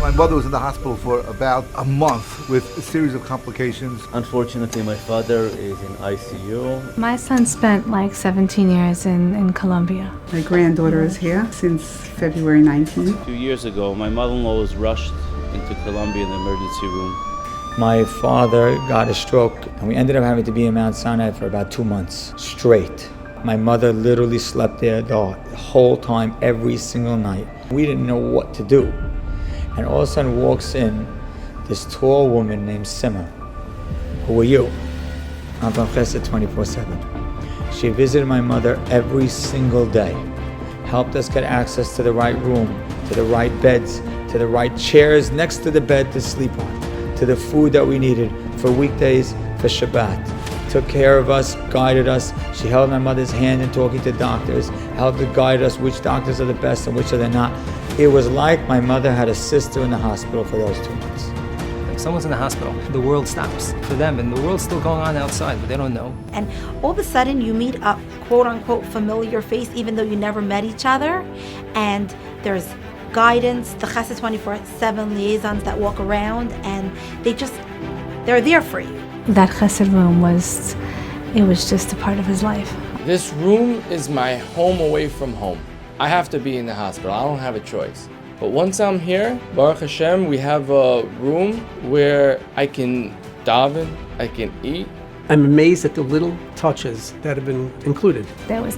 My mother was in the hospital for about a month with a series of complications. Unfortunately, my father is in ICU. My son spent like 17 years in Colombia. My granddaughter is here since February 19th. A few years ago, my mother-in-law was rushed into Colombia in the emergency room. My father got a stroke, and we ended up having to be in Mount Sinai for about 2 months straight. My mother literally slept there the whole time, every single night. We didn't know what to do. And all of a sudden walks in this tall woman named Sima. Who are you? I'm from Chesed 24/7. She visited my mother every single day, helped us get access to the right room, to the right beds, to the right chairs next to the bed to sleep on, to the food that we needed for weekdays, for Shabbat. Took care of us, guided us. She held my mother's hand in talking to doctors, helped to guide us which doctors are the best and which are they not. It was like my mother had a sister in the hospital for those 2 months. If someone's in the hospital, the world stops for them, and the world's still going on outside, but they don't know. And all of a sudden, you meet a quote-unquote familiar face, even though you never met each other, and there's guidance, the Chesed 24/7 liaisons that walk around, and they're there for you. That Chesed room was just a part of his life. This room is my home away from home. I have to be in the hospital. I don't have a choice. But once I'm here, Baruch Hashem, we have a room where I can daven, I can eat. I'm amazed at the little touches that have been included. There was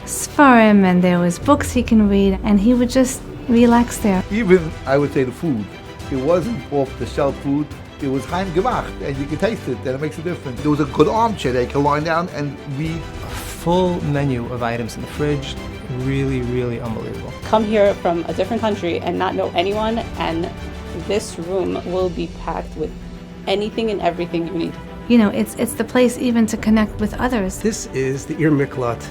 Sfarim and there was books he can read, and he would just relax there. Even, I would say, the food. It wasn't off-the-shelf food. It was heim gemacht, and you can taste it, and it makes a difference. There was a good armchair that you can lie down and read. A full menu of items in the fridge, really, really unbelievable. Come here from a different country and not know anyone, and this room will be packed with anything and everything you need. You know, it's the place even to connect with others. This is the Ir Miklat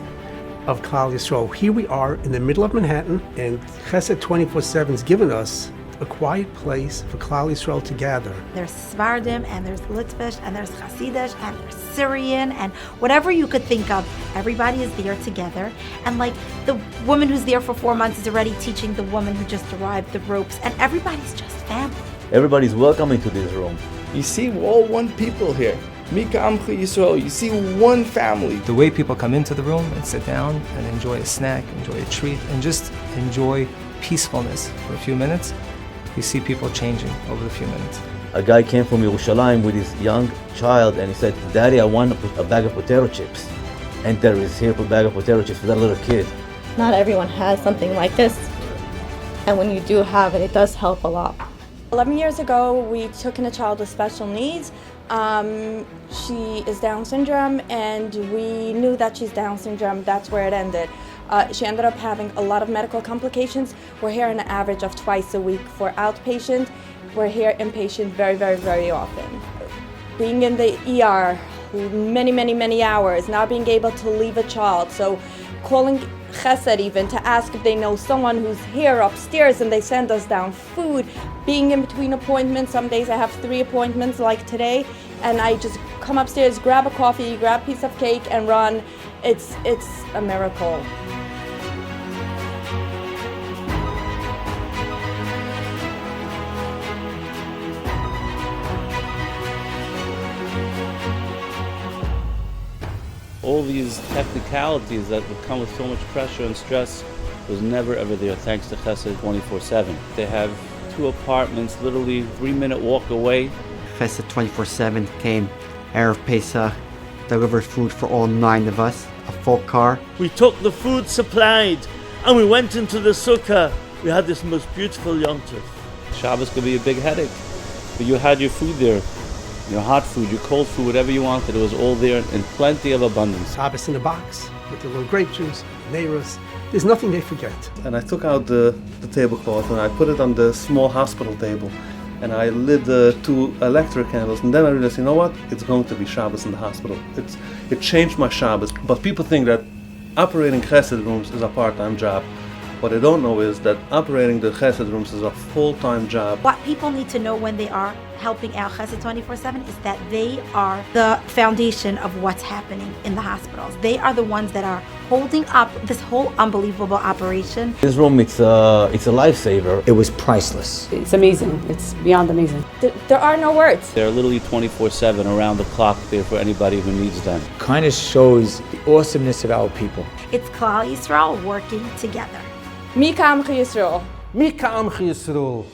of Klal Yisrael. Here we are in the middle of Manhattan, and Chesed 24/7 has given us a quiet place for Klal Yisrael to gather. There's Svardim, and there's Litvish, and there's Hasidish, and there's Syrian, and whatever you could think of, everybody is there together. And like the woman who's there for 4 months is already teaching the woman who just arrived the ropes, and everybody's just family. Everybody's welcome into this room. You see all one people here. Mika Amcha Yisrael. You see one family. The way people come into the room and sit down and enjoy a snack, enjoy a treat, and just enjoy peacefulness for a few minutes, you see people changing over the few minutes. A guy came from Yerushalayim with his young child and he said, "Daddy, I want a bag of potato chips." And there is here a bag of potato chips for that little kid. Not everyone has something like this, and when you do have it, it does help a lot. 11 years ago, we took in a child with special needs. She is Down syndrome, and we knew that she's Down syndrome. That's where it ended. She ended up having a lot of medical complications. We're here on an average of twice a week for outpatient. We're here inpatient very, very, very often. Being in the ER many, many, many hours, not being able to leave a child. So calling Chesed even to ask if they know someone who's here upstairs, and they send us down food. Being in between appointments, some days I have 3 appointments like today, and I just come upstairs, grab a coffee, grab a piece of cake and run. It's a miracle. All these technicalities that would come with so much pressure and stress was never ever there thanks to Chesed 24/7. They have 2 apartments literally 3-minute walk away. Chesed 24/7 came Erev Pesach, delivered food for all 9 of us, a full car. We took the food supplied and we went into the sukkah. We had this most beautiful Yom Tov. Shabbos could be a big headache, but you had your food there. Your hot food, your cold food, whatever you wanted, it was all there in plenty of abundance. Shabbos in a box with the little grape juice, neighbors. There's nothing they forget. And I took out the tablecloth and I put it on the small hospital table. And I lit the 2 electric candles. And then I realized, you know what? It's going to be Shabbos in the hospital. It changed my Shabbos. But people think that operating Chesed rooms is a part-time job. What they don't know is that operating the Chesed rooms is a full-time job. What people need to know when they are helping out Chesed 24/7 is that they are the foundation of what's happening in the hospitals. They are the ones that are holding up this whole unbelievable operation. This room, it's a lifesaver. It was priceless. It's amazing. It's beyond amazing. There are no words. They're literally 24/7 around the clock there for anybody who needs them. Kind of shows the awesomeness of our people. It's Klal Yisrael working together. Mi Ka'amcha Yisrael. Mi Ka'amcha Yisrael.